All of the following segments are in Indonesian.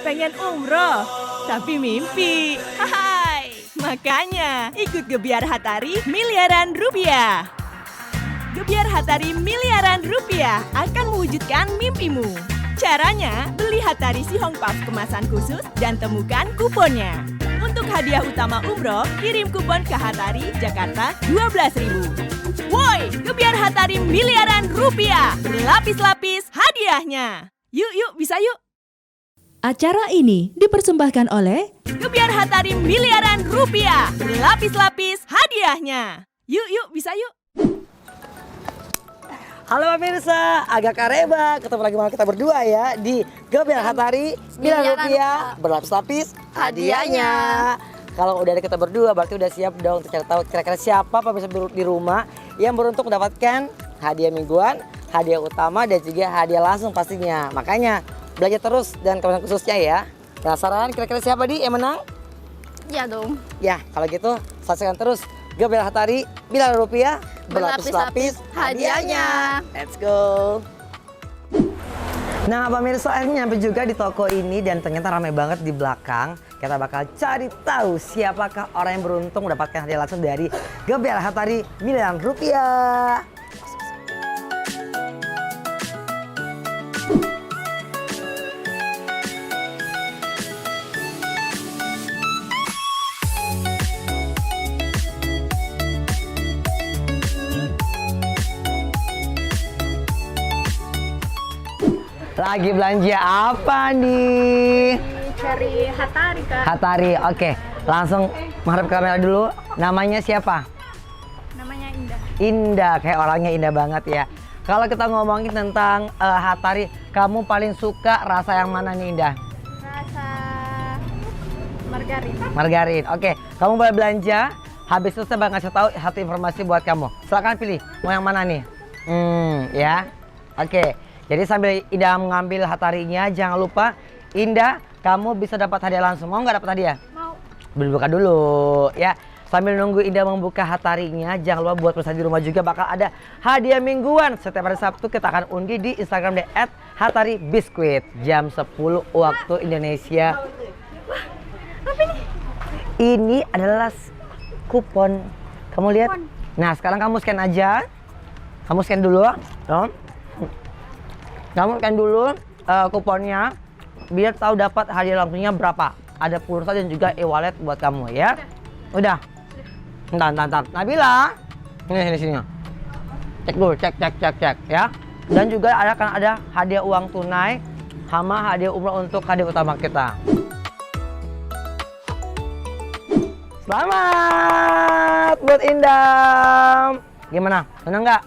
Pengen umroh, tapi mimpi. Hai, makanya ikut Gebiar Hatari miliaran rupiah. Gebiar Hatari miliaran rupiah akan mewujudkan mimpimu. Caranya, beli Hatari Si Hong Puff kemasan khusus dan temukan kuponnya. Untuk hadiah utama umroh, kirim kupon ke Hatari, Jakarta 12.000. Woi, Gebiar Hatari miliaran rupiah. Berlapis-lapis hadiahnya. Yuk, bisa yuk. Acara ini dipersembahkan oleh Gebiar Hatari miliaran rupiah. Berlapis-lapis hadiahnya. Yuk, bisa yuk. Halo pemirsa, agak kareba ketemu lagi sama kita berdua ya di Gebiar Hatari miliaran rupiah berlapis-lapis hadiahnya. Kalau udah ada kita berdua berarti udah siap dong untuk cari tahu kira-kira siapa pemirsa di rumah yang beruntung mendapatkan hadiah mingguan, hadiah utama dan juga hadiah langsung pastinya. Makanya belajar terus dan kebetulan khususnya ya. Penasaran kira-kira siapa yang menang? Ya dong. Ya kalau gitu saksikan terus Gebiar Hatari miliaran rupiah berlapis-lapis hadiahnya. Let's go. Nah pemirsa akhirnya nyampe juga di toko ini dan ternyata ramai banget di belakang. Kita bakal cari tahu siapakah orang yang beruntung mendapatkan hadiah langsung dari Gebiar Hatari miliaran rupiah. Lagi belanja apa nih? Cari Hatari, Kak. Hatari, oke. Langsung menghadap kamera dulu. Namanya siapa? Namanya Indah. Indah, kayak orangnya indah banget ya. Kalau kita ngomongin tentang Hatari, kamu paling suka rasa yang mana nih Indah? Rasa margarin. Margarin, oke. Kamu boleh belanja. Habis itu saya bakal ngasih tahu satu informasi buat kamu. Silakan pilih, mau yang mana nih? Ya. Oke. Jadi sambil Indah mengambil Hatarinya, jangan lupa Indah, kamu bisa dapat hadiah langsung. Mau nggak dapat hadiah? Mau. Buka dulu ya. Sambil nunggu Indah membuka Hatarinya, jangan lupa buat pemirsa di rumah juga bakal ada hadiah mingguan. Setiap hari Sabtu kita akan undi di Instagram @hataribiskuit jam 10 waktu Indonesia. Wah, apa ini? Ini adalah kupon. Kamu lihat? Nah, sekarang kamu scan aja. Kamu scan dulu. Kamu scan dulu kuponnya biar tahu dapat hadiah langsungnya berapa. Ada pulsa dan juga e-wallet buat kamu ya. Udah. Entar. Nabila. Sini. Cek dulu, cek ya. Dan juga akan ada hadiah uang tunai sama hadiah umroh untuk hadiah utama kita. Selamat buat Indah. Gimana? Senang nggak?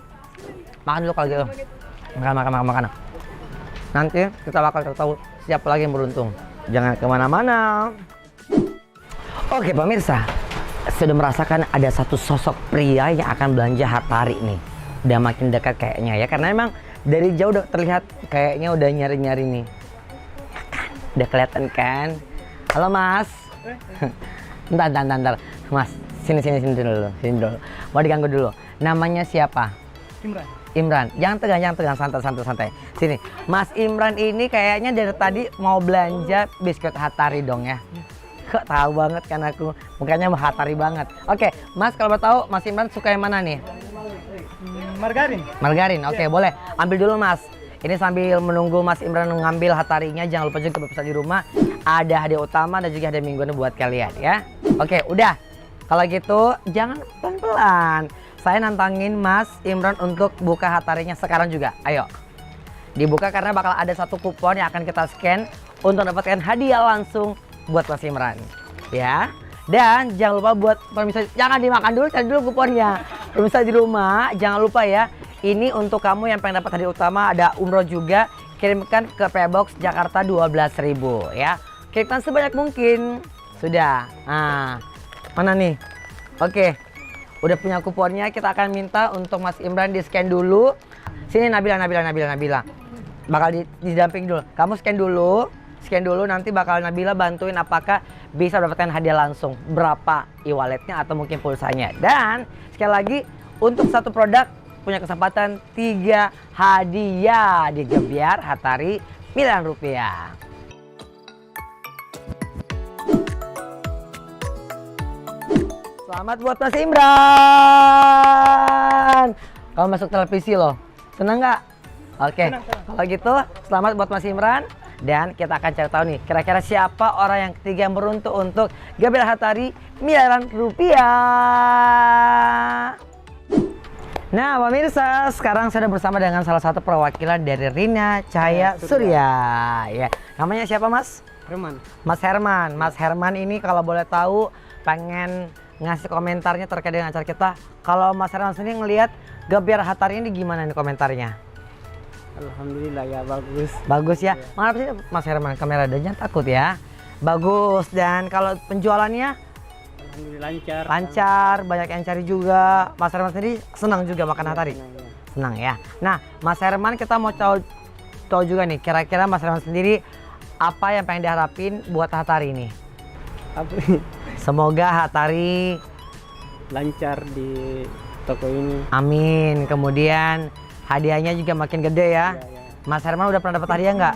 Makan dulu kalau gitu. Makan. Nanti kita bakal tahu siapa lagi yang beruntung. Jangan kemana-mana. Oke pemirsa, sudah merasakan ada satu sosok pria yang akan belanja Hatari nih. Udah makin dekat kayaknya ya, karena emang dari jauh udah terlihat kayaknya udah nyari-nyari nih. Udah kelihatan kan? Halo Mas. Bentar. Mas, sini dulu. Mau diganggu dulu. Namanya siapa? Imran. Jangan tegang, santai. Sini. Mas Imran ini kayaknya dari tadi mau belanja biskuit Hatari dong ya. Kok tahu banget kan aku. Mukanya Hatari banget. Oke, Mas kalau mau tahu Mas Imran suka yang mana nih? Margarin. Oke, boleh. Ambil dulu Mas. Ini sambil menunggu Mas Imran mengambil Hatarinya, jangan lupa juga pemirsa di rumah ada hadiah utama dan juga hadiah mingguan buat kalian ya. Oke, udah. Kalau gitu jangan pelan-pelan. Saya nantangin Mas Imran untuk buka Hatarinya sekarang juga. Ayo. Dibuka karena bakal ada satu kupon yang akan kita scan untuk dapatkan hadiah langsung buat Mas Imran. Ya. Dan jangan lupa buat pemirsa, jangan dimakan dulu, cari dulu kuponnya. Pemirsa di rumah, jangan lupa ya. Ini untuk kamu yang pengen dapat hadiah utama, ada umroh juga. Kirimkan ke PO Box Jakarta 12.000 ya. Kirimkan sebanyak mungkin. Sudah. Nah, mana nih? Oke. Udah punya kuponnya, kita akan minta untuk Mas Imran di scan dulu. Sini Nabila. Bakal didamping dulu. Kamu scan dulu, nanti bakal Nabila bantuin apakah bisa mendapatkan hadiah langsung. Berapa e-walletnya atau mungkin pulsanya. Dan sekali lagi, untuk satu produk punya kesempatan 3 hadiah di Gebiar Hatari miliaran rupiah. Selamat buat Mas Imran. Kamu masuk televisi loh. Senang nggak? Oke. Kalau gitu, selamat buat Mas Imran. Dan kita akan cari tahu nih, kira-kira siapa orang yang ketiga yang beruntung untuk Gabriel Hattari miliaran rupiah. Nah, pemirsa, sekarang saya sudah bersama dengan salah satu perwakilan dari Rina Cahaya Surya. Ya, namanya siapa, Mas? Herman. Mas Herman. Mas Herman ini kalau boleh tahu pengen ngasih komentarnya terkait dengan acara kita. Kalau Mas Herman sendiri ngelihat Gabriel Hattari ini gimana nih komentarnya? Alhamdulillah ya bagus. Bagus ya. Maaf sih Mas Herman, kamera jangan takut ya. Bagus. Dan kalau penjualannya Alhamdulillah lancar. lancar, banyak yang cari juga. Mas Herman sendiri senang juga makan Hattari? Senang ya. Nah, Mas Herman kita mau tahu juga nih, kira-kira Mas Herman sendiri apa yang pengen diharapin buat Hattari ini? Apa? Semoga Hattari Lancar di toko ini. amin. Kemudian hadiahnya juga makin gede ya. Mas Herman udah pernah dapat hadiah nggak?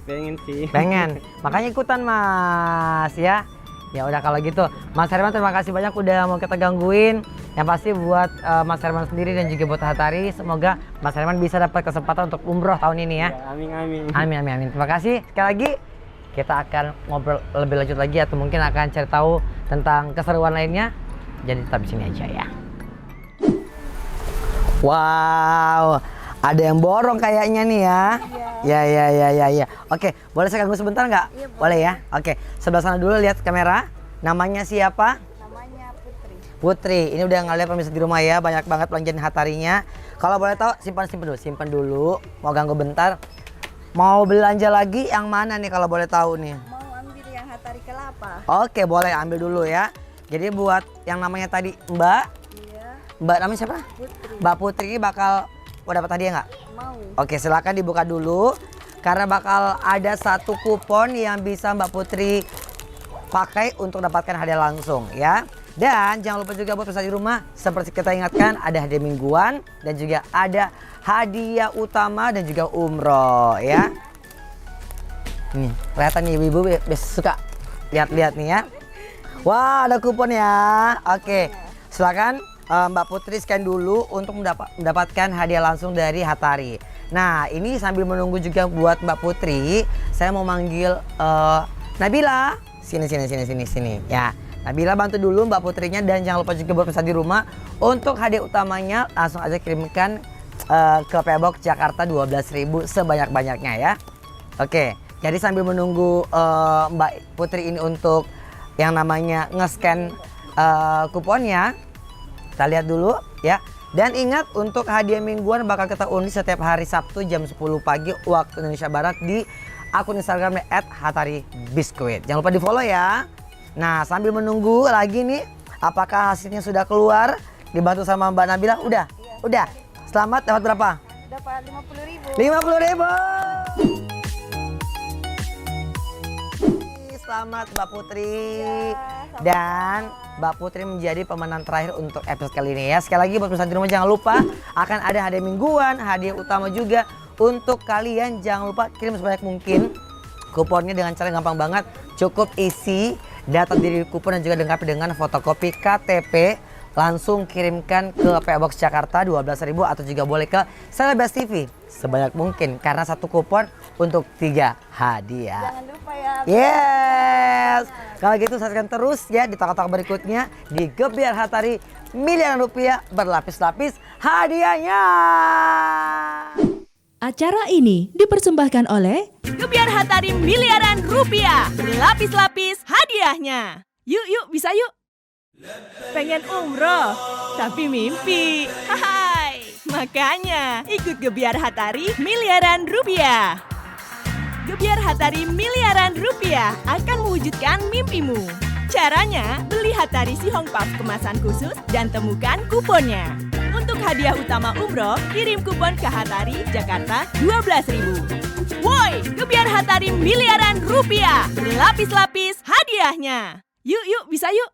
Pengen sih. Pengen. Makanya ikutan Mas ya. Ya udah kalau gitu, Mas Herman terima kasih banyak udah mau kita gangguin. Yang pasti buat Mas Herman sendiri dan juga buat Hattari, semoga Mas Herman bisa dapat kesempatan untuk umroh tahun ini ya. Amin amin. Amin amin amin. Terima kasih sekali lagi. Kita akan ngobrol lebih lanjut lagi atau mungkin akan cari tahu tentang keseruan lainnya. Jadi tetap di sini aja ya. Wow, ada yang borong kayaknya nih ya. Ya. Oke, boleh saya ganggu sebentar nggak? Iya, boleh ya. Oke, sebelah sana dulu lihat kamera. Namanya siapa? Namanya Putri. Putri. Ini udah ngeliat pemirsa di rumah ya, banyak banget belanjaan Hattarinya. Kalau boleh tahu, simpan dulu. Mau ganggu bentar. Mau belanja lagi yang mana nih kalau boleh tahu nih? Mau ambil yang Hattari kelapa. Oke, boleh ambil dulu ya. Jadi buat yang namanya tadi Mbak, Iya, Mbak namanya siapa? Putri. Mbak Putri ini bakal mau dapat hadiah nggak? Mau. Oke, silakan dibuka dulu karena bakal ada satu kupon yang bisa Mbak Putri pakai untuk dapatkan hadiah langsung ya. Dan jangan lupa juga buat pemirsa di rumah, seperti kita ingatkan ada hadiah mingguan dan juga ada hadiah utama dan juga umroh ya. Nih, kelihatan nih ibu-ibu biasa suka lihat-lihat nih ya. Wah, ada kupon ya. Oke, silakan Mbak Putri scan dulu untuk mendapatkan hadiah langsung dari Hattari. Nah, ini sambil menunggu juga buat Mbak Putri, saya mau manggil Nabila. Sini ya. Nabila bantu dulu Mbak Putrinya dan jangan lupa juga buat pesan di rumah untuk hadiah utamanya langsung aja kirimkan ke PO Box Jakarta 12.000 sebanyak-banyaknya ya. Oke, jadi sambil menunggu Mbak Putri ini untuk yang namanya nge-scan kuponnya, kita lihat dulu ya. Dan ingat untuk hadiah mingguan bakal kita undi setiap hari Sabtu jam 10 pagi waktu Indonesia Barat di akun Instagramnya @HattariBiskuit. Jangan lupa di follow ya. Nah, sambil menunggu lagi nih, apakah hasilnya sudah keluar? Dibantu sama Mbak Nabila? Udah? Udah. Selamat, dapat berapa? Dapat 50.000. 50.000. Selamat Mbak Putri. Dan Mbak Putri menjadi pemenang terakhir untuk episode kali ini ya. Sekali lagi buat pemirsa di rumah jangan lupa akan ada hadiah mingguan, hadiah utama juga untuk kalian. Jangan lupa kirim sebanyak mungkin kuponnya dengan cara gampang banget. Cukup isi data diri kupon dan juga lengkapi dengan fotokopi KTP. Langsung kirimkan ke PO Box Jakarta 12.000 atau juga boleh ke Selebas TV sebanyak mungkin karena satu kupon untuk 3 hadiah. Jangan lupa ya. Yes. Kalau gitu saksikan terus ya di toko-toko berikutnya di Gabriel Hattari miliaran rupiah berlapis-lapis hadiahnya. Acara ini dipersembahkan oleh Gabriel Hattari miliaran rupiah, berlapis-lapis hadiahnya. Yuk, bisa yuk. Pengen umroh, tapi mimpi. Hai, makanya ikut Gabriel Hattari miliaran rupiah. Gabriel Hattari miliaran rupiah akan mewujudkan mimpimu. Caranya, beli Hattari Si Hong Puff kemasan khusus dan temukan kuponnya. Untuk hadiah utama umroh, kirim kupon ke Hattari Jakarta 12.000. Woi, Gabriel Hattari miliaran rupiah, berlapis-lapis hadiahnya. Yuk, bisa yuk.